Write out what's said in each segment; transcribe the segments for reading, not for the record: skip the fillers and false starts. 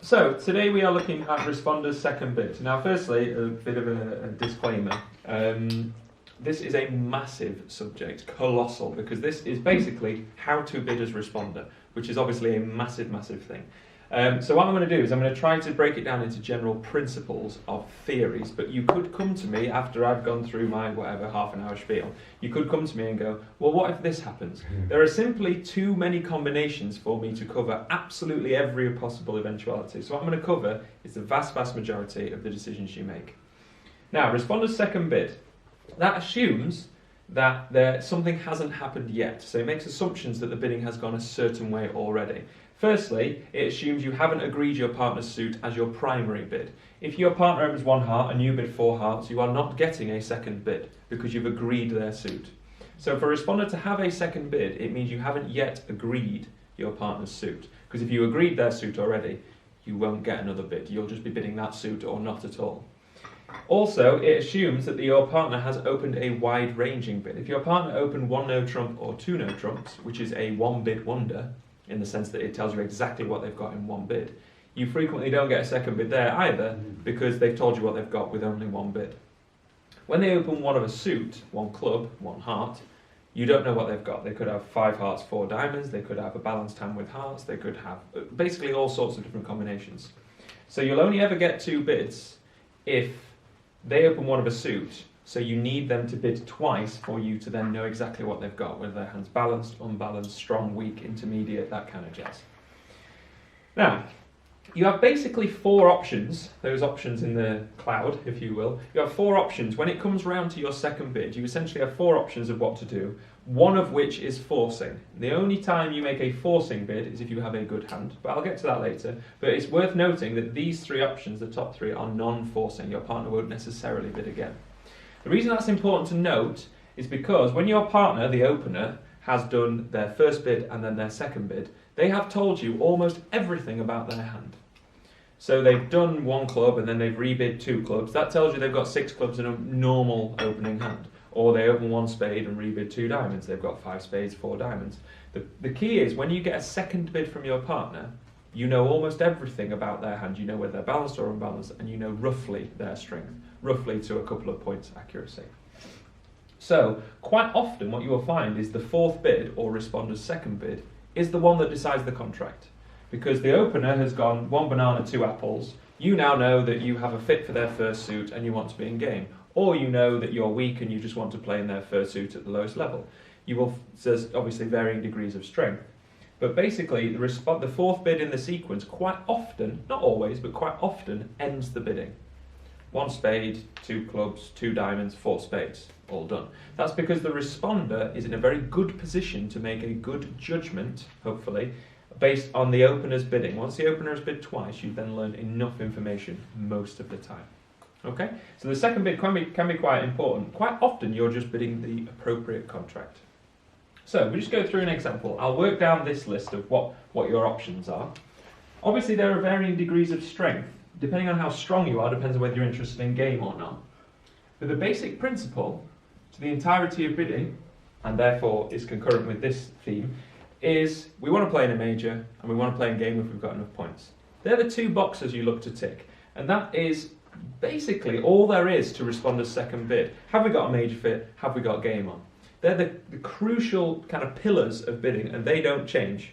So today we are looking at responder's second bid. Now firstly, a bit of a disclaimer. This is a massive subject, colossal, because this is basically how to bid as responder, which is obviously a massive, massive thing. So what I'm going to do is I'm going to try to break it down into general principles of theories, but you could come to me after I've gone through my whatever half an hour spiel, you could come to me and go, well, what if this happens? There are simply too many combinations for me to cover absolutely every possible eventuality. So what I'm going to cover is the vast, vast majority of the decisions you make. Now, responder's second bid, that assumes that something hasn't happened yet. So it makes assumptions that the bidding has gone a certain way already. Firstly, it assumes you haven't agreed your partner's suit as your primary bid. If your partner opens one heart and you bid four hearts, you are not getting a second bid because you've agreed their suit. So for a responder to have a second bid, it means you haven't yet agreed your partner's suit. Because if you agreed their suit already, you won't get another bid. You'll just be bidding that suit or not at all. Also, it assumes that your partner has opened a wide-ranging bid. If your partner opened one no trump or two no trumps, which is a one-bid wonder, in the sense that it tells you exactly what they've got in one bid, you frequently don't get a second bid there either because they've told you what they've got with only one bid. When they open one of a suit, one club, one heart, you don't know what they've got. They could have five hearts, four diamonds, they could have a balanced hand with hearts, they could have basically all sorts of different combinations. So you'll only ever get two bids if they open one of a suit, so you need them to bid twice for you to then know exactly what they've got, whether their hand's balanced, unbalanced, strong, weak, intermediate, that kind of jazz. Now, you have basically four options, those options in the cloud, if you will. You have four options. When it comes round to your second bid, you essentially have four options of what to do, one of which is forcing. The only time you make a forcing bid is if you have a good hand, but I'll get to that later. But it's worth noting that these three options, the top three, are non-forcing. Your partner won't necessarily bid again. The reason that's important to note is because when your partner, the opener, has done their first bid and then their second bid, they have told you almost everything about their hand. So they've done one club and then they've rebid two clubs. That tells you they've got six clubs in a normal opening hand. Or they open one spade and rebid two diamonds. They've got five spades, four diamonds. The key is when you get a second bid from your partner, you know almost everything about their hand. You know whether they're balanced or unbalanced, and you know roughly their strength, roughly to a couple of points accuracy. So quite often what you will find is the fourth bid, or responder's second bid, is the one that decides the contract. Because the opener has gone one banana, two apples, you now know that you have a fit for their first suit and you want to be in game. Or you know that you're weak and you just want to play in their first suit at the lowest level. There's obviously varying degrees of strength. But basically, the fourth bid in the sequence quite often, not always, but quite often ends the bidding. One spade, two clubs, two diamonds, four spades, all done. That's because the responder is in a very good position to make a good judgment, hopefully, based on the opener's bidding. Once the opener has bid twice, you then learn enough information most of the time. Okay, so the second bid can be quite important. Quite often you're just bidding the appropriate contract. So we just go through an example. I'll work down this list of what your options are. Obviously there are varying degrees of strength. Depending on how strong you are, depends on whether you're interested in game or not. But the basic principle to the entirety of bidding, and therefore is concurrent with this theme, is we want to play in a major and we want to play in game if we've got enough points. They're the two boxes you look to tick. And that is basically all there is to responder's second bid. Have we got a major fit? Have we got game on? They're the crucial kind of pillars of bidding, and they don't change.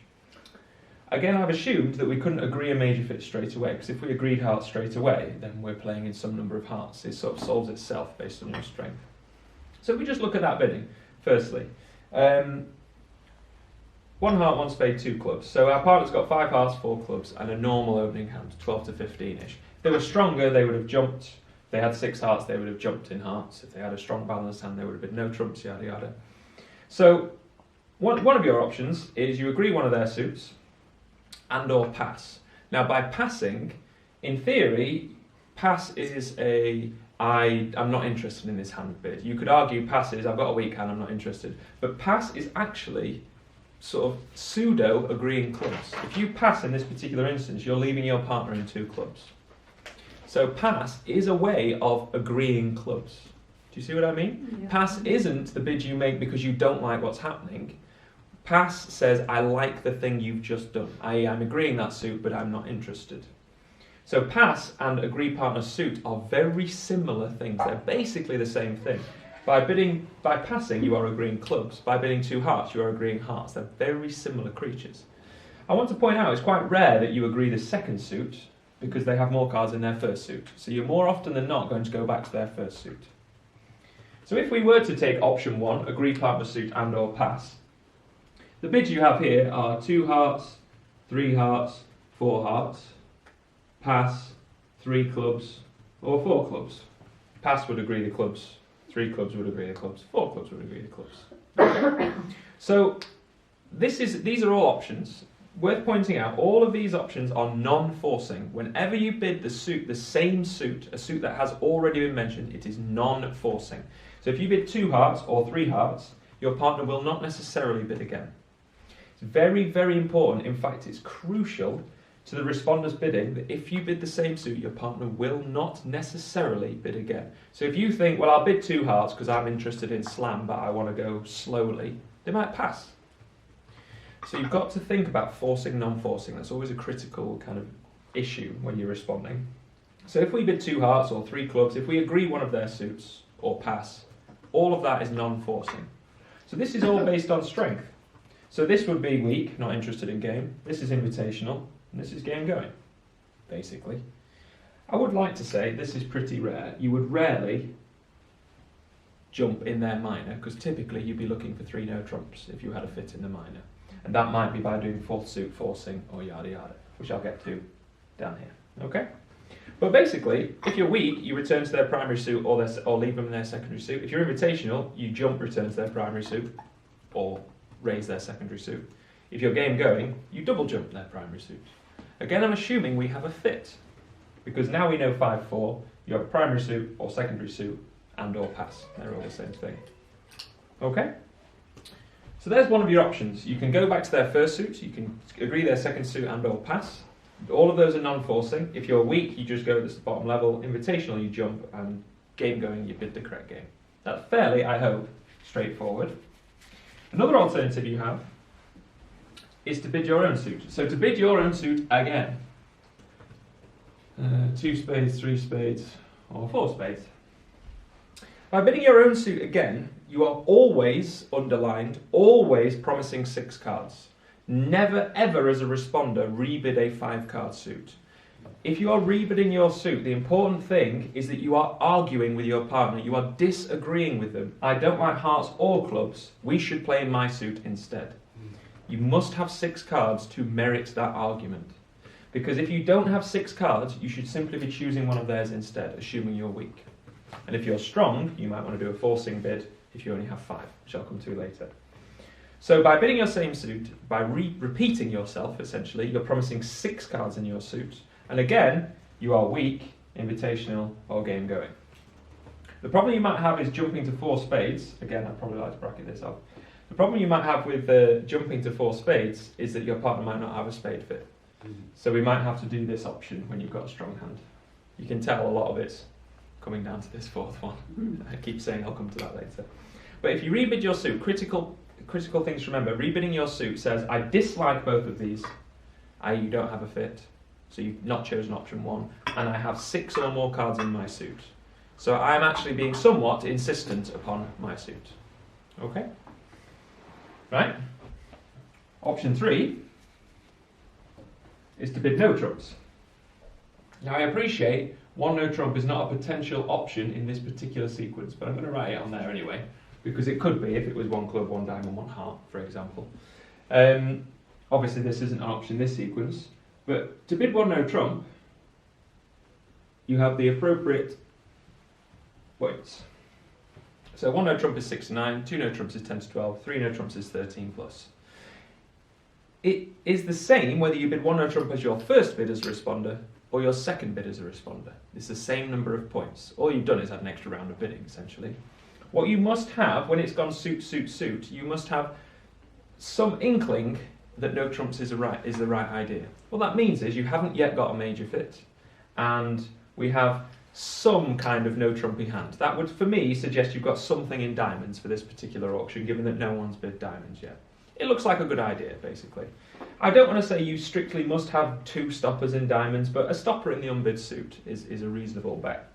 Again, I've assumed that we couldn't agree a major fit straight away, because if we agreed hearts straight away, then we're playing in some number of hearts. It sort of solves itself based on your strength. So if we just look at that bidding, firstly. One heart, one spade, two clubs. So our partner's got five hearts, four clubs, and a normal opening hand, 12 to 15-ish. If they were stronger, they would have jumped. If they had six hearts, they would have jumped in hearts. If they had a strong balanced hand, they would have been no trumps, yada yada. So one of your options is you agree one of their suits and or pass. Now by passing, in theory, pass is I'm not interested in this hand bid. You could argue pass is I've got a weak hand, I'm not interested. But pass is actually sort of pseudo agreeing clubs. If you pass in this particular instance, you're leaving your partner in two clubs. So pass is a way of agreeing clubs. Do you see what I mean? Yeah. Pass isn't the bid you make because you don't like what's happening. Pass says, I like the thing you've just done. I'm agreeing that suit, but I'm not interested. So pass and agree partner suit are very similar things. They're basically the same thing. By passing, you are agreeing clubs. By bidding two hearts, you are agreeing hearts. They're very similar creatures. I want to point out it's quite rare that you agree the second suit because they have more cards in their first suit. So you're more often than not going to go back to their first suit. So if we were to take option 1, agree partner suit and or pass, the bids you have here are 2 hearts, 3 hearts, 4 hearts, pass, 3 clubs, or 4 clubs. Pass would agree the clubs, 3 clubs would agree the clubs, 4 clubs would agree the clubs. Okay. So these are all options. Worth pointing out, all of these options are non-forcing. Whenever you bid the same suit, a suit that has already been mentioned, it is non-forcing. So if you bid 2 hearts or 3 hearts, your partner will not necessarily bid again. It's very, very important. In fact, it's crucial to the responder's bidding that if you bid the same suit, your partner will not necessarily bid again. So if you think, well, I'll bid 2 hearts because I'm interested in slam, but I want to go slowly, they might pass. So you've got to think about forcing, non-forcing. That's always a critical kind of issue when you're responding. So if we bid 2 hearts or 3 clubs, if we agree one of their suits or pass, all of that is non-forcing. So this is all based on strength. So this would be weak, not interested in game. This is invitational, and this is game going, basically. I would like to say this is pretty rare. You would rarely jump in their minor, because typically you'd be looking for 3 no trumps if you had a fit in the minor. And that might be by doing 4th suit forcing or yada yada, which I'll get to down here. Okay? But basically, if you're weak, you return to their primary suit or leave them in their secondary suit. If you're invitational, you jump, return to their primary suit or raise their secondary suit. If you're game going, you double jump their primary suit. Again, I'm assuming we have a fit, because now we know 5-4, you have a primary suit or secondary suit and or pass. They're all the same thing. Okay? So there's one of your options. You can go back to their first suit, you can agree their second suit and or pass. All of those are non-forcing. If you're weak, you just go to the bottom level. Invitational, you jump, and game going, you bid the correct game. That's fairly, I hope, straightforward. Another alternative you have is to bid your own suit. So to bid your own suit again, 2 spades, 3 spades, or 4 spades. By bidding your own suit again, you are always, underlined, always promising 6 cards. Never ever as a responder rebid a 5-card suit. If you are rebidding your suit, the important thing is that you are arguing with your partner. You are disagreeing with them. I don't like hearts or clubs. We should play in my suit instead. You must have 6 cards to merit that argument. Because if you don't have 6 cards, you should simply be choosing one of theirs instead, assuming you're weak. And if you're strong, you might want to do a forcing bid if you only have 5, which I'll come to later. So by bidding your same suit, by repeating yourself, essentially, you're promising 6 cards in your suit. And again, you are weak, invitational, or game going. The problem you might have is jumping to 4 spades. Again, I'd probably like to bracket this up. The problem you might have with jumping to 4 spades is that your partner might not have a spade fit. So we might have to do this option when you've got a strong hand. You can tell a lot of it's coming down to this 4th one. I keep saying I'll come to that later. But if you rebid your suit, critical things to remember. Rebidding your suit says, I dislike both of these, i.e. you don't have a fit, so you've not chosen option 1, and I have 6 or more cards in my suit. So I'm actually being somewhat insistent upon my suit. Okay? Right? Option 3 is to bid no trumps. Now I appreciate 1 no trump is not a potential option in this particular sequence, but I'm going to write it on there anyway, because it could be if it was 1 club, 1 diamond, 1 heart, for example. Obviously this isn't an option in this sequence, but to bid 1 no trump, you have the appropriate weights. So 1 no trump is 6 to 9, 2 no trumps is 10 to 12, 3 no trumps is 13 plus. It is the same whether you bid 1 no trump as your first bid as a responder or your second bid as a responder. It's the same number of points. All you've done is had an extra round of bidding, essentially. What you must have, when it's gone suit, suit, suit, you must have some inkling that no trumps is the right idea. What that means is you haven't yet got a major fit, and we have some kind of no trumpy hand. That would, for me, suggest you've got something in diamonds for this particular auction, given that no one's bid diamonds yet. it looks like a good idea, basically. I don't want to say you strictly must have 2 stoppers in diamonds, but a stopper in the unbid suit is a reasonable bet.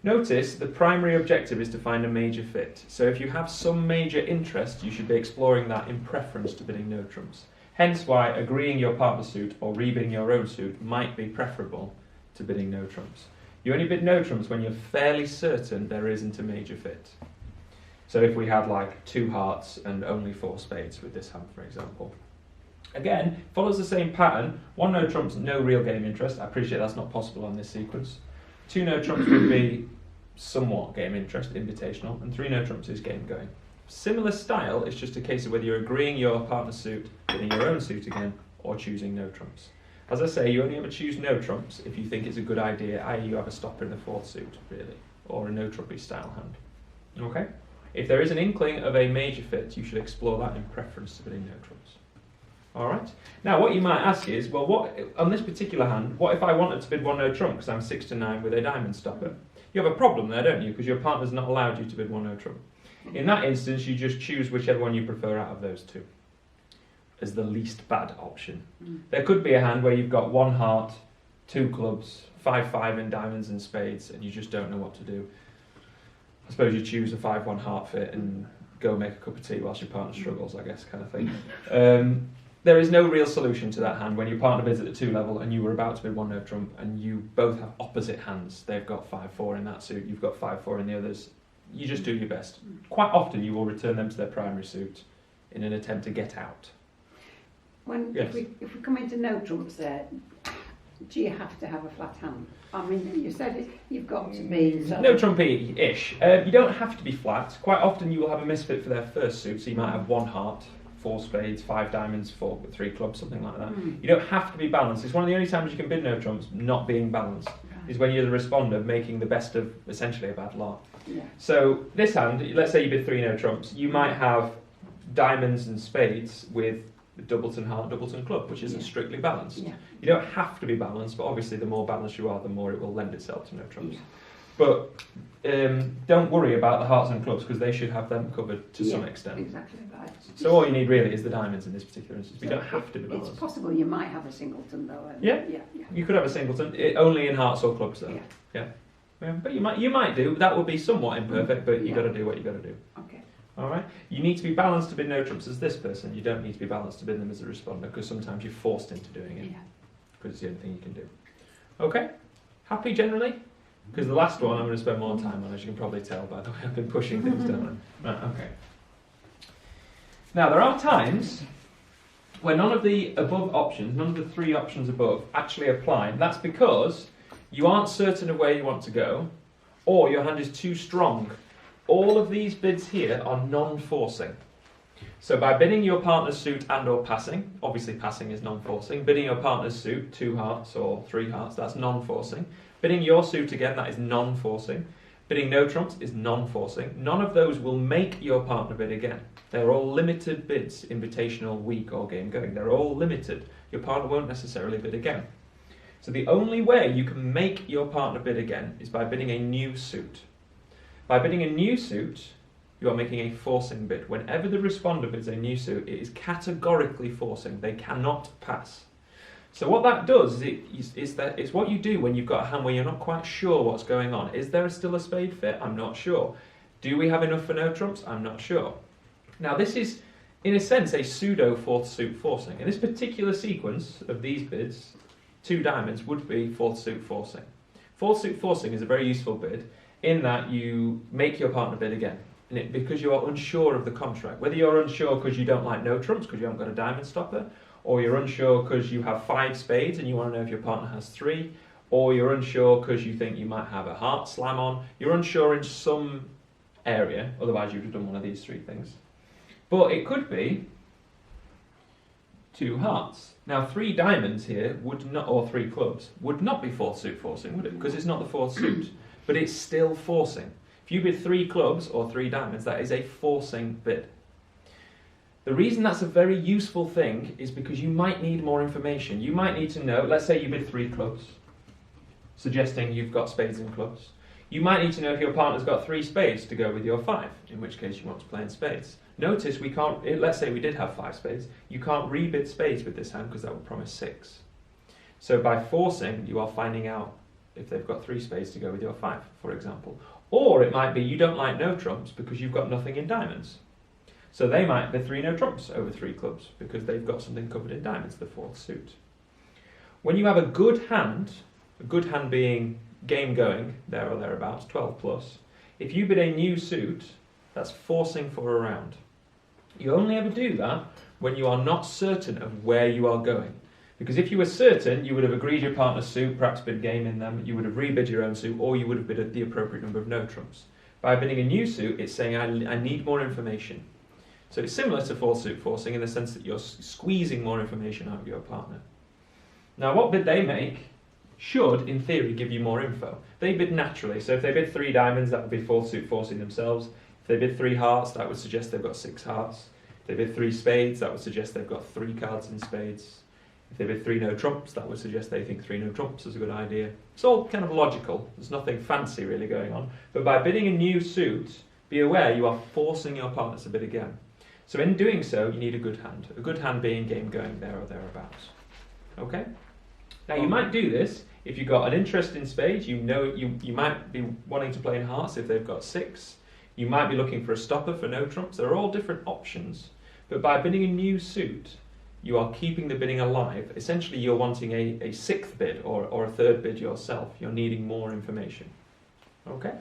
Notice the primary objective is to find a major fit. So if you have some major interest, you should be exploring that in preference to bidding no trumps. Hence why agreeing your partner's suit or rebidding your own suit might be preferable to bidding no trumps. You only bid no trumps when you're fairly certain there isn't a major fit. So if we had like 2 hearts and only 4 spades with this hand, for example. Again, follows the same pattern. 1 no trumps, no real game interest. I appreciate that's not possible on this sequence. 2 no trumps would be somewhat game interest, invitational, and 3 no trumps is game going. Similar style, it's just a case of whether you're agreeing your partner's suit, bidding your own suit again, or choosing no trumps. As I say, you only ever choose no trumps if you think it's a good idea, i.e. you have a stopper in the 4th suit, really, or a no trumpy style hand. Okay? If there is an inkling of a major fit, you should explore that in preference to bidding no trumps. Alright? Now, what you might ask is, well, what on this particular hand, what if I wanted to bid 1 no trump because I'm 6 to 9 with a diamond stopper? You have a problem there, don't you? Because your partner's not allowed you to bid 1 no trump. In that instance, you just choose whichever one you prefer out of those 2 as the least bad option. There could be a hand where you've got 1 heart, 2 clubs, 5-5 in diamonds and spades, and you just don't know what to do. I suppose you choose a 5-1 heart fit and go make a cup of tea whilst your partner struggles, I guess, kind of thing. There is no real solution to that hand when your partner bids at the 2 level and you were about to bid 1 no trump and you both have opposite hands. They've got 5-4 in that suit, you've got 5-4 in the others. You just do your best. Quite often you will return them to their primary suit in an attempt to get out. If we come into no trumps there, do you have to have a flat hand? I mean, you said you've got to be... No trumpy-ish. You don't have to be flat. Quite often you will have a misfit for their first suit, so you might have 1 heart, 4 spades, 5 diamonds, 3 clubs, something like that. You don't have to be balanced. It's one of the only times you can bid no trumps not being balanced, is when you're the responder making the best of essentially a bad lot. Yeah. So this hand, let's say you bid 3 no trumps, you might have diamonds and spades with doubleton heart, doubleton club, which isn't strictly balanced. Yeah. You don't have to be balanced, but obviously the more balanced you are, the more it will lend itself to no trumps. But don't worry about the hearts and clubs because they should have them covered to some extent. Exactly right. So all you need really is the diamonds in this particular instance. You don't have to be balanced. It's possible you might have a singleton though. Yeah. You could have a singleton, only in hearts or clubs though. Yeah. But you might do. That would be somewhat imperfect, but you got to do what you got to do. Okay. All right. You need to be balanced to bid no trumps as this person. You don't need to be balanced to bid them as a responder because sometimes you're forced into doing it because it's the only thing you can do. Okay. Happy generally? Because the last one I'm going to spend more time on, as you can probably tell by the way I've been pushing things down. Right. Okay. Now there are times where none of the above options, none of the 3 options above, actually apply. And that's because you aren't certain of where you want to go, or your hand is too strong. All of these bids here are non-forcing. So by bidding your partner's suit and or passing, obviously passing is non-forcing, bidding your partner's suit, 2 hearts or 3 hearts, that's non-forcing. Bidding your suit again, that is non-forcing. Bidding no trumps is non-forcing. None of those will make your partner bid again. They're all limited bids, invitational, weak or game going. They're all limited. Your partner won't necessarily bid again. So the only way you can make your partner bid again is by bidding a new suit. By bidding a new suit, you are making a forcing bid. Whenever the responder bids a new suit, it is categorically forcing. They cannot pass. So what that does is that it's what you do when you've got a hand where you're not quite sure what's going on. Is there still a spade fit? I'm not sure. Do we have enough for no trumps? I'm not sure. Now this is, in a sense, a pseudo 4th suit forcing. In this particular sequence of these bids, 2 diamonds would be 4th suit forcing. 4th suit forcing is a very useful bid in that you make your partner bid again. Because you are unsure of the contract. Whether you're unsure because you don't like no trumps because you haven't got a diamond stopper, or you're unsure because you have 5 spades and you want to know if your partner has 3, or you're unsure because you think you might have a heart slam on. You're unsure in some area, otherwise you'd have done one of these 3 things. But it could be 2 hearts. Now 3 diamonds here would not, or 3 clubs, would not be 4th suit forcing, would it? Because it's not the 4th suit, but it's still forcing. If you bid 3 clubs or 3 diamonds, that is a forcing bid. The reason that's a very useful thing is because you might need more information. You might need to know, let's say you bid 3 clubs, suggesting you've got spades and clubs. You might need to know if your partner's got 3 spades to go with your 5, in which case you want to play in spades. Notice we can't, let's say we did have 5 spades, you can't rebid spades with this hand because that would promise 6. So by forcing, you are finding out if they've got 3 spades to go with your 5, for example. Or it might be you don't like no trumps because you've got nothing in diamonds. So they might be 3 no trumps over 3 clubs because they've got something covered in diamonds, the 4th suit. When you have a good hand being game going, there or thereabouts, 12 plus, if you bid a new suit, that's forcing for a round. You only ever do that when you are not certain of where you are going. Because if you were certain, you would have agreed your partner's suit, perhaps bid game in them, you would have rebid your own suit, or you would have bid the appropriate number of no trumps. By bidding a new suit, it's saying, I need more information. So it's similar to 4th suit forcing in the sense that you're squeezing more information out of your partner. Now, what bid they make should, in theory, give you more info. They bid naturally, so if they bid 3 diamonds, that would be 4th suit forcing themselves. If they bid 3 hearts, that would suggest they've got 6 hearts. If they bid 3 spades, that would suggest they've got 3 cards in spades. If they bid 3 no trumps, that would suggest they think 3 no trumps is a good idea. It's all kind of logical. There's nothing fancy really going on. But by bidding a new suit, be aware you are forcing your partner to bid again. So in doing so, you need a good hand. A good hand being game going there or thereabouts. Okay? Now you might do this if you've got an interest in spades. You know you might be wanting to play in hearts if they've got 6. You might be looking for a stopper for no trumps. There are all different options. But by bidding a new suit, you are keeping the bidding alive. Essentially, you're wanting a 6th bid or a 3rd bid yourself. You're needing more information. Okay?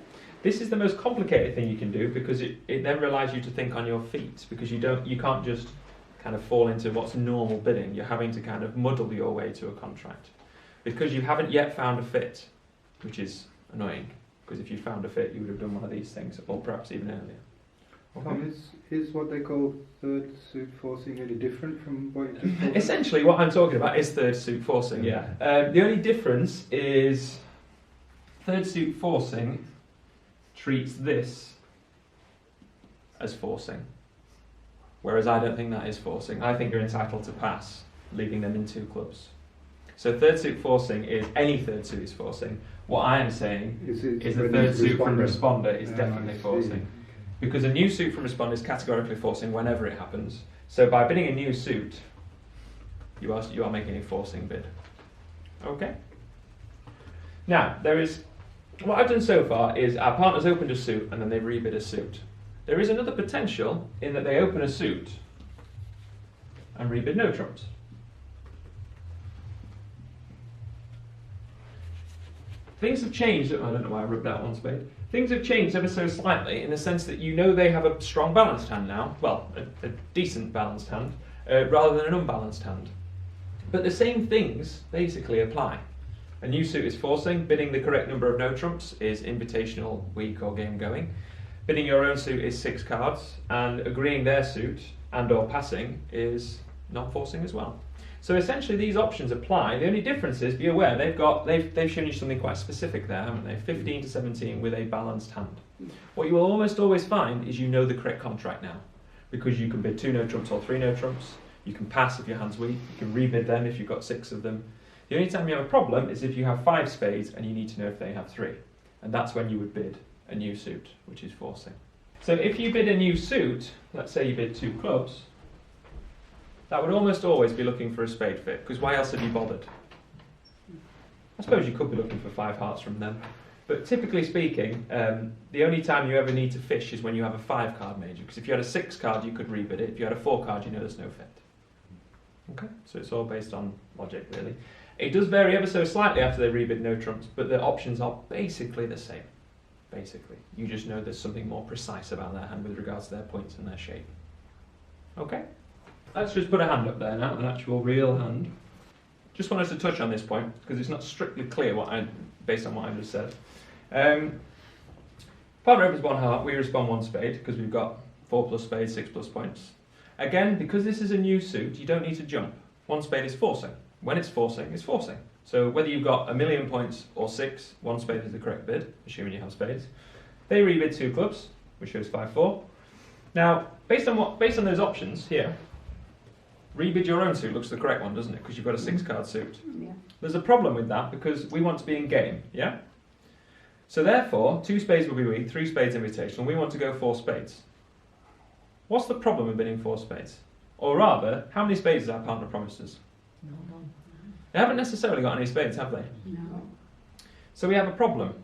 This is the most complicated thing you can do because it then relies you to think on your feet, because you can't just kind of fall into what's normal bidding. You're having to kind of muddle your way to a contract because you haven't yet found a fit, which is annoying, because if you found a fit, you would have done one of these things, or perhaps even earlier. Okay. Is what they call 3rd suit forcing any different from what you just talked Essentially, what I'm talking about is 3rd suit forcing, yeah. The only difference is 3rd suit forcing treats this as forcing, whereas I don't think that is forcing. I think you're entitled to pass, leaving them in 2 clubs. So 3rd suit forcing is any 3rd suit is forcing. What I am saying is the 3rd suit from responder is definitely forcing. Because a new suit from responder is categorically forcing whenever it happens. So by bidding a new suit, you are making a forcing bid. Okay? Now, what I've done so far is our partner's opened a suit and then they rebid a suit. There is another potential in that they open a suit and rebid no trumps. Things have changed. I don't know why I rubbed out one spade. Things have changed ever so slightly in the sense that you know they have a strong balanced hand now. Well, a decent balanced hand, rather than an unbalanced hand. But the same things basically apply. A new suit is forcing. Bidding the correct number of no trumps is invitational, weak, or game going. Bidding your own suit is 6 cards, and agreeing their suit and or passing is not forcing as well. So essentially these options apply. The only difference is, be aware, they've shown you something quite specific there, haven't they? 15 to 17 with a balanced hand. What you will almost always find is you know the correct contract now, because you can bid 2 no trumps or 3 no trumps. You can pass if your hand's weak. You can rebid them if you've got 6 of them. The only time you have a problem is if you have 5 spades and you need to know if they have 3. And that's when you would bid a new suit, which is forcing. So if you bid a new suit, let's say you bid 2 clubs, that would almost always be looking for a spade fit, because why else have you bothered? I suppose you could be looking for 5 hearts from them, but typically speaking, the only time you ever need to fish is when you have a 5 card major, because if you had a 6 card you could rebid it, if you had a 4 card you know there's no fit. Okay, so it's all based on logic really. It does vary ever so slightly after they rebid no trumps, but the options are basically the same. Basically, you just know there's something more precise about their hand with regards to their points and their shape. Okay? Let's just put a hand up there now, an actual real hand. Just wanted to touch on this point, because it's not strictly clear based on what I just said. Partner opens 1 heart, we respond 1 spade, because we've got 4 plus spades, 6 plus points. Again, because this is a new suit, you don't need to jump. 1 spade is forcing. When it's forcing, it's forcing. So whether you've got 1,000,000 points or 6, 1 spade is the correct bid, assuming you have spades. They rebid 2 clubs, which shows 5-4. Now, based on those options here, rebid your own suit looks the correct one, doesn't it? Because you've got a 6-card suit. Yeah. There's a problem with that because we want to be in game, yeah? So therefore, 2 spades will be weak, 3 spades invitational, we want to go 4 spades. What's the problem with bidding 4 spades? Or rather, how many spades has our partner promised us? No. They haven't necessarily got any spades, have they? No. So we have a problem.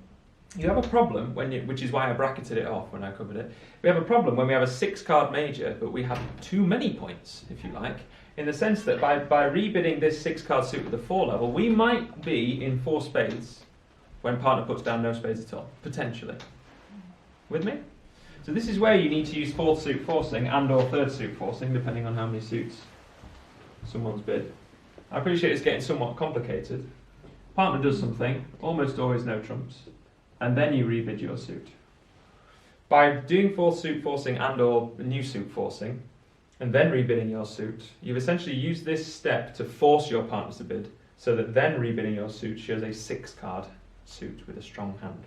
You have a problem which is why I bracketed it off when I covered it. We have a problem when we have a 6-card major, but we have too many points, if you like, in the sense that by rebidding this 6-card suit at the 4 level, we might be in 4 spades when partner puts down no spades at all, potentially. With me? So this is where you need to use 4th suit forcing and or 3rd suit forcing, depending on how many suits someone's bid. I appreciate it's getting somewhat complicated. Partner does something, almost always no trumps, and then you rebid your suit. By doing 4th suit forcing and or new suit forcing, and then rebidding your suit, you've essentially used this step to force your partners to bid, so that then rebidding your suit shows a 6-card suit with a strong hand.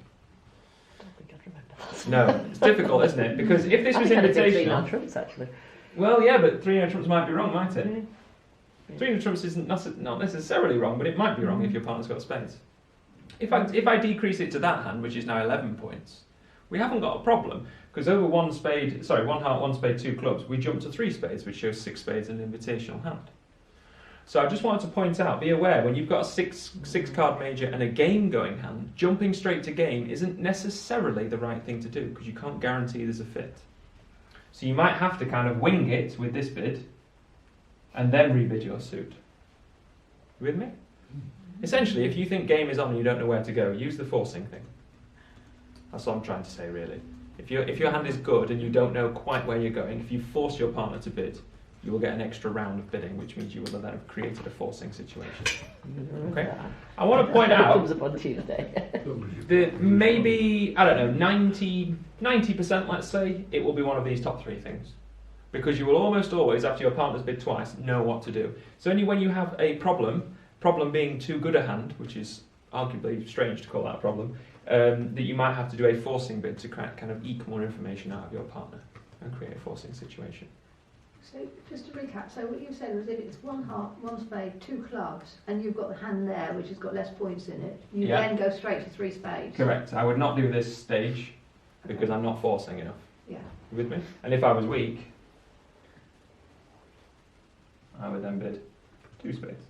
I don't think I'd remember that. No, it's difficult, isn't it? Because if this I was think I'd have bid 3 invitational... non-trumps, actually. Well, yeah, but 3 no trumps might be wrong, might it? Yeah. 3 no trumps isn't not necessarily wrong, but it might be wrong if your partner's got spades. If I decrease it to that hand, which is now 11 points, we haven't got a problem, because over 1 heart, 1 spade, 2 clubs, we jump to 3 spades, which shows 6 spades and an invitational hand. So I just wanted to point out, be aware, when you've got a 6-card major and a game-going hand, jumping straight to game isn't necessarily the right thing to do, because you can't guarantee there's a fit. So you might have to kind of wing it with this bid, and then rebid your suit. You with me? Essentially, if you think game is on and you don't know where to go, use the forcing thing. That's what I'm trying to say, really. If your hand is good and you don't know quite where you're going, if you force your partner to bid, you will get an extra round of bidding, which means you will then have created a forcing situation. Okay? I want to point out Comes up on Tuesday. that maybe, I don't know, 90%, let's say, it will be one of these top 3 things. Because you will almost always, after your partner's bid twice, know what to do. It's only when you have a problem being too good a hand, which is arguably strange to call that a problem, that you might have to do a forcing bid to kind of eke more information out of your partner and create a forcing situation. So just to recap, so what you said was if it's 1 heart, 1 spade, 2 clubs, and you've got the hand there which has got less points in it, you Yeah. then go straight to 3 spades. Correct. I would not do this stage because I'm not forcing enough. Yeah. You with me? And if I was weak, I would then bid 2 spades.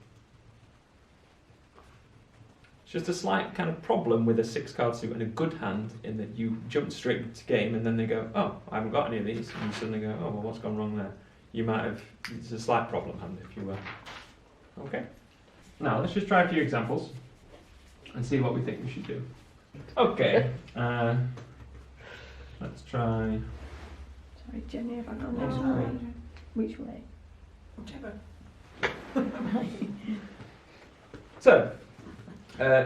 It's just a slight kind of problem with a 6-card suit and a good hand in that you jump straight to game and then they go, oh, I haven't got any of these, and you suddenly go, oh, well, what's gone wrong there? You might have, it's a slight problem hand, if you will. Okay. Now, let's just try a few examples and see what we think we should do. Okay. Let's try... Sorry, Jenny, have I gone That's this all way? right. Which way? Whichever. So,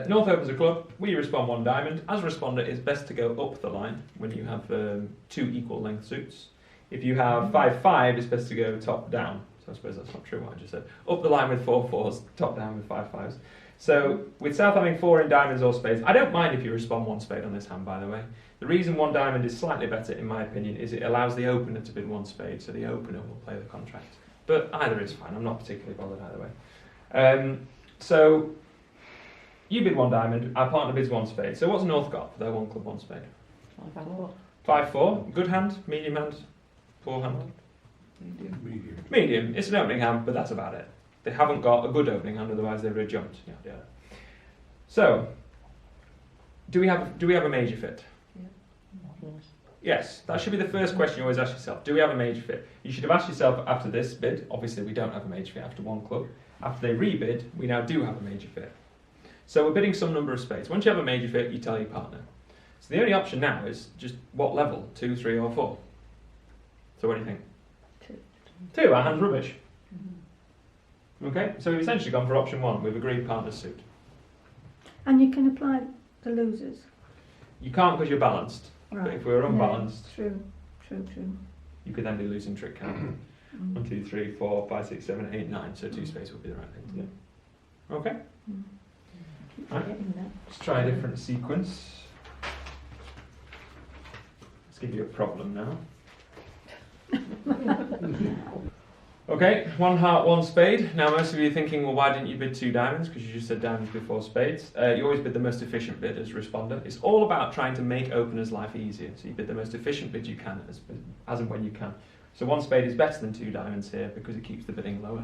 North opens a club, we respond 1 diamond. As a responder, it's best to go up the line when you have 2 equal length suits. If you have 5-5, it's best to go top down. So I suppose that's not true what I just said. Up the line with 4 4s, top down with 5 5s. So with South having 4 in diamonds or spades, I don't mind if you respond 1 spade on this hand, by the way. The reason 1 diamond is slightly better, in my opinion, is it allows the opener to bid 1 spade, so the opener will play the contract. But either is fine, I'm not particularly bothered either way. So you bid 1 diamond, our partner bids 1 spade. So what's North got for their 1 club, 1 spade? 5-4, good hand, medium hand, poor hand. Medium. It's an opening hand, but that's about it. They haven't got a good opening hand, otherwise they would have jumped. Yeah. So, do we have a major fit? Yes, that should be the first question you always ask yourself. Do we have a major fit? You should have asked yourself after this bid. Obviously, we don't have a major fit after 1 club. After they rebid, we now do have a major fit. So we're bidding some number of spades. Once you have a major fit, you tell your partner. So the only option now is just what level? 2, 3, or 4? So what do you think? 2. Our hand's rubbish. Okay, so we've essentially gone for option 1. We've agreed partner's suit. And you can apply the losers. You can't because you're balanced. But if we were unbalanced, True. you could then be losing trick count. 1, 2, 3, 4, 5, 6, 7, 8, 9. So 2 spades would be the right thing to do. Okay. Right. Let's try a different sequence. Let's give you a problem now. Okay, 1 heart, 1 spade. Now most of you are thinking, well, why didn't you bid 2 diamonds? Because you just said diamonds before spades. You always bid the most efficient bid as responder. It's all about trying to make openers' life easier. So you bid the most efficient bid you can, as and when you can. So one spade is better than 2 diamonds here because it keeps the bidding lower.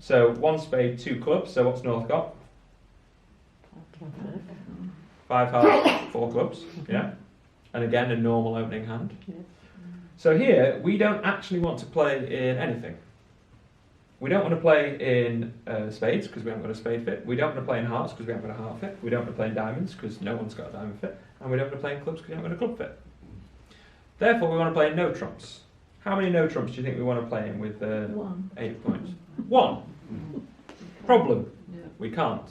So 1 spade, 2 clubs. So what's North got? 5 hearts, 4 clubs. Yeah. And again, a normal opening hand. Yeah. So here, we don't actually want to play in anything. We don't want to play in spades because we haven't got a spade fit. We don't want to play in hearts because we haven't got a heart fit. We don't want to play in diamonds because no one's got a diamond fit. And we don't want to play in clubs because we haven't got a club fit. Therefore, we want to play in no trumps. How many no trumps do you think we want to play in with 8 points? 1. Problem. We can't.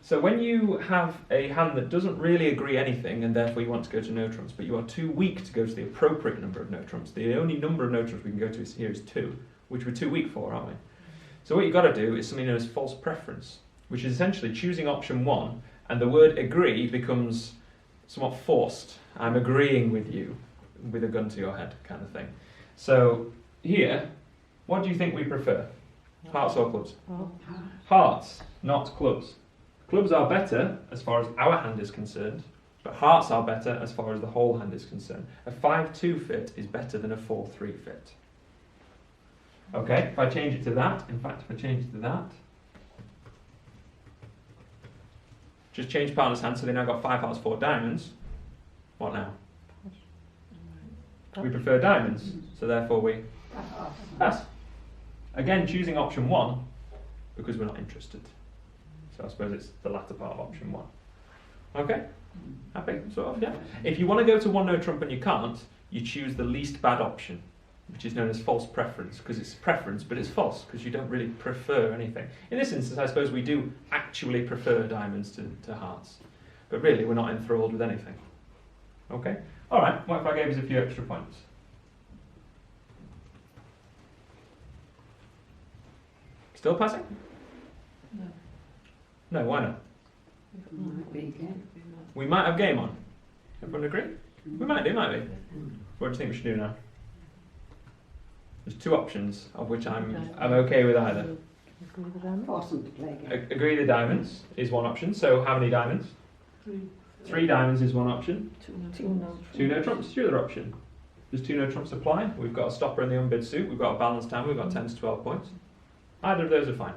So when you have a hand that doesn't really agree anything and therefore you want to go to no trumps, but you are too weak to go to the appropriate number of no trumps, the only number of no trumps we can go to here is 2, which we're too weak for, aren't we? So what you've got to do is something known as false preference, which is essentially choosing option 1, and the word agree becomes somewhat forced. I'm agreeing with you, with a gun to your head kind of thing. So here, what do you think we prefer? Hearts or clubs? Hearts, not clubs. Clubs are better as far as our hand is concerned, but hearts are better as far as the whole hand is concerned. A 5-2 fit is better than a 4-3 fit. Okay, if I change it to that, in fact, if I change it to that, just change partner's hand so they now got 5 hearts, 4 diamonds. What now? We prefer diamonds, so therefore we pass. Again, choosing option 1 because we're not interested. So I suppose it's the latter part of option 1. Okay? Happy? Sort of, yeah? If you want to go to 1 no trump and you can't, you choose the least bad option, which is known as false preference, because it's preference, but it's false, because you don't really prefer anything. In this instance, I suppose we do actually prefer diamonds to hearts, but really we're not enthralled with anything. Okay? Alright, what if I gave us a few extra points? Still passing? No, why not? We might have game on. Everyone agree? We might do, might we? What do you think we should do now? There's 2 options, of which I'm okay with either. Force them to play again. Agree the diamonds is one option. So how many diamonds? 3 diamonds is one option. 2 no trumps, the other option. Does 2 no trumps apply? We've got a stopper in the unbid suit. We've got a balanced hand. We've got 10 to 12 points. Either of those are fine.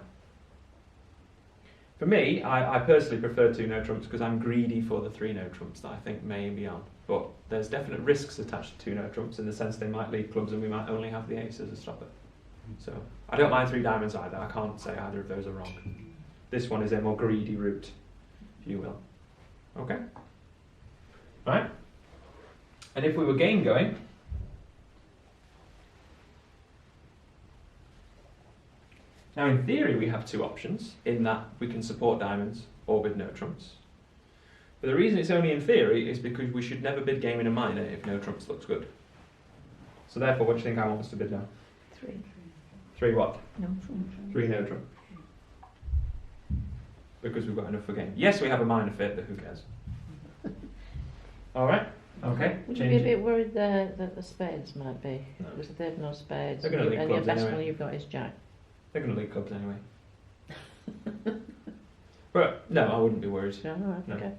For me, I personally prefer 2 no trumps because I'm greedy for the 3 no trumps that I think may be on. But there's definite risks attached to 2 no trumps in the sense they might lead clubs and we might only have the ace as a stopper. So I don't mind 3 diamonds either. I can't say either of those are wrong. This one is a more greedy route, if you will. Okay? Right? And if we were game going, now in theory we have 2 options in that we can support diamonds or bid no trumps. But the reason it's only in theory is because we should never bid game in a minor if no trumps looks good. So therefore, what do you think I want us to bid now? 3. 3 what? No trump. 3 no trump. Because we've got enough for game. Yes, we have a minor fit, but who cares? Alright, okay. Would you be a bit worried there that the spades might be? No. Because if they have no spades, They're gonna lead and your clubs best anyway. one you've got is jack. They're going to lead clubs anyway. But no, I wouldn't be worried. No, alright, No. okay.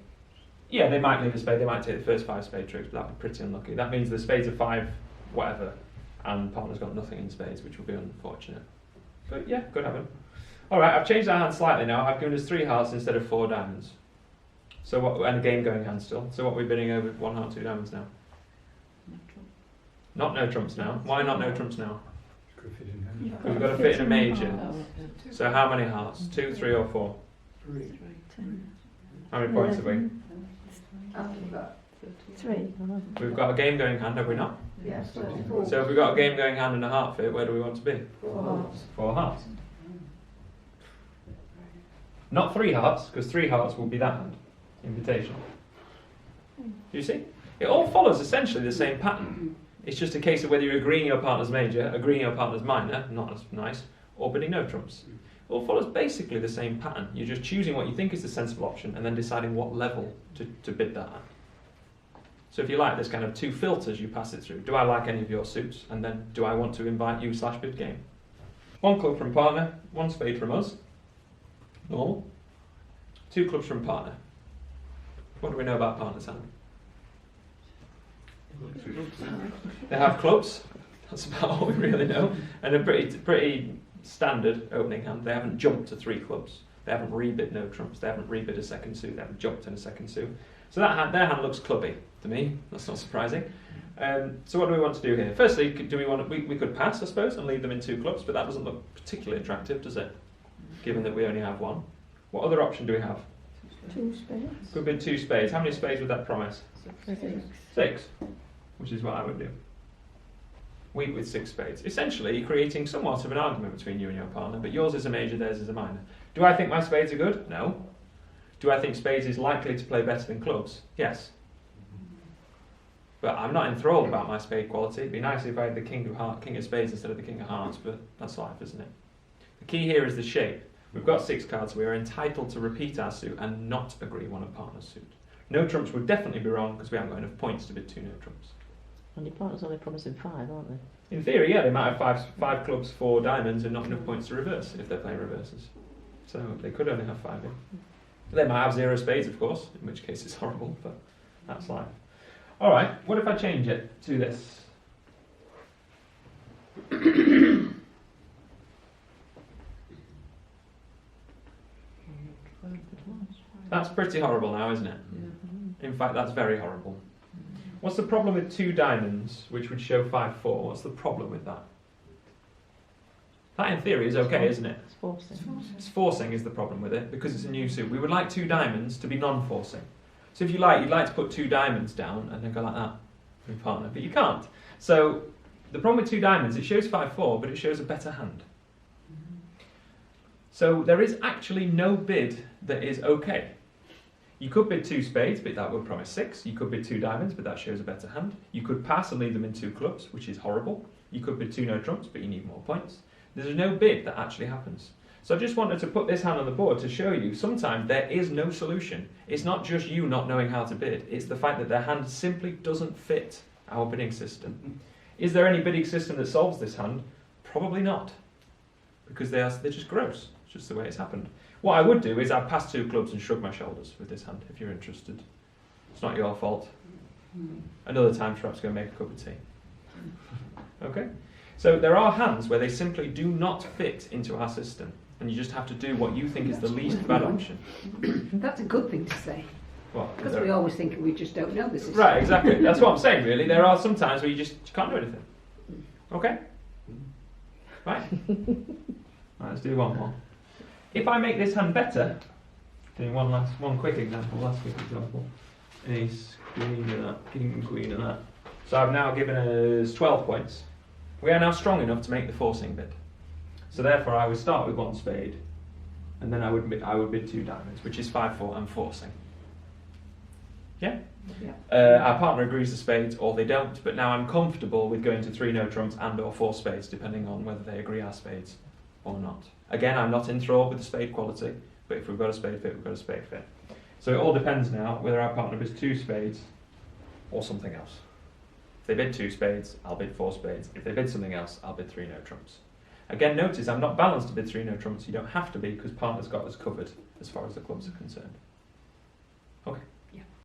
Yeah, they might leave a spade, they might take the first 5 spade tricks, but that'd be pretty unlucky. That means the spades are 5, whatever, and partner's got nothing in spades, which will be unfortunate. But yeah, could happen. Alright, I've changed our hand slightly now. I've given us 3 hearts instead of 4 diamonds. So what, and a game going hand still. So what are we bidding over 1 heart, 2 diamonds now? Not no trumps now. Why not no trumps now? Because we've got to fit in a major. So how many hearts? 2, 3 or 4? 3. How many points have we? I've got 3. We've got a game going hand, have we not? yes, So if we've got a game going hand and a heart fit, where do we want to be? 4 hearts. 4 hearts. Not 3 hearts, because 3 hearts will be that hand. Invitation. Do you see? It all follows essentially the same pattern. It's just a case of whether you're agreeing your partner's major, agreeing your partner's minor, not as nice, or bidding no trumps. It all follows basically the same pattern. You're just choosing what you think is the sensible option and then deciding what level to bid that at. So if you like, there's kind of 2 filters you pass it through. Do I like any of your suits? And then do I want to invite you / bid game? 1 club from partner, 1 spade from us. Normal. 2 clubs from partner. What do we know about partner's hand? They have clubs. That's about all we really know. And a pretty standard opening hand. They haven't jumped to 3 clubs. They haven't rebid no trumps. They haven't rebid a second suit. They haven't jumped in a second suit. So their hand looks clubby to me. That's not surprising. So what do we want to do here? Firstly, do we want we could pass, I suppose, and leave them in 2 clubs, but that doesn't look particularly attractive, does it? Given that we only have 1. What other option do we have? 2 spades. Could be 2 spades. How many spades would that promise? 6. 6, which is what I would do. Weak with 6 spades. Essentially, creating somewhat of an argument between you and your partner, but yours is a major, theirs is a minor. Do I think my spades are good? No. Do I think spades is likely to play better than clubs? Yes. But I'm not enthralled about my spade quality. It'd be nice if I had the king of spades instead of the king of hearts, but that's life, isn't it? The key here is the shape. We've got 6 cards. We are entitled to repeat our suit and not agree one of partner's suit. No trumps would definitely be wrong because we haven't got enough points to bid 2 no trumps. And your partner's only promising 5, aren't they? In theory, yeah, they might have five clubs, 4 diamonds, and not enough points to reverse if they're playing reverses. So they could only have 5 in. They might have 0 spades, of course, in which case it's horrible, but that's life. All right, what if I change it to this? That's pretty horrible now, isn't it? In fact, that's very horrible. What's the problem with 2 diamonds, which would show 5-4? What's the problem with that? That, in theory, is okay, isn't it? It's forcing. It's forcing is the problem with it, because it's a new suit. We would like 2 diamonds to be non-forcing. So if you like, you'd like to put 2 diamonds down and then go like that for your partner, but you can't. So the problem with 2 diamonds, it shows 5-4, but it shows a better hand. So there is actually no bid that is okay. You could bid 2 spades, but that would promise 6. You could bid 2 diamonds, but that shows a better hand. You could pass and leave them in 2 clubs, which is horrible. You could bid 2 no trumps, but you need more points. There's no bid that actually happens. So I just wanted to put this hand on the board to show you sometimes there is no solution. It's not just you not knowing how to bid. It's the fact that their hand simply doesn't fit our bidding system. Is there any bidding system that solves this hand? Probably not. Because they're just gross. It's just the way it's happened. What I would do is I'd pass 2 clubs and shrug my shoulders with this hand, if you're interested. It's not your fault. Another time, perhaps go make a cup of tea. Okay? So there are hands where they simply do not fit into our system, and you just have to do what you think is the least bad option. That's a good thing to say. What? Because we always think we just don't know the system. Right, exactly. That's what I'm saying, really. There are some times where you can't do anything. Okay? Right. Right, let's do one more. If I make this hand better, doing one quick example, last quick example. Ace, queen of that, king and queen of that. So I've now given us 12 points. We are now strong enough to make the forcing bid. So therefore I would start with 1 spade, and then I would bid 2 diamonds, which is 5-4 and forcing. Yeah? Our partner agrees to spades, or they don't, but now I'm comfortable with going to 3 no trumps and or 4 spades, depending on whether they agree our spades or not. Again, I'm not enthralled with the spade quality, but if we've got a spade fit, we've got a spade fit. So it all depends now whether our partner bids 2 spades or something else. If they bid 2 spades, I'll bid 4 spades. If they bid something else, I'll bid 3 no trumps. Again, notice I'm not balanced to bid 3 no trumps. You don't have to be, because partner's got us covered as far as the clubs are concerned. Okay.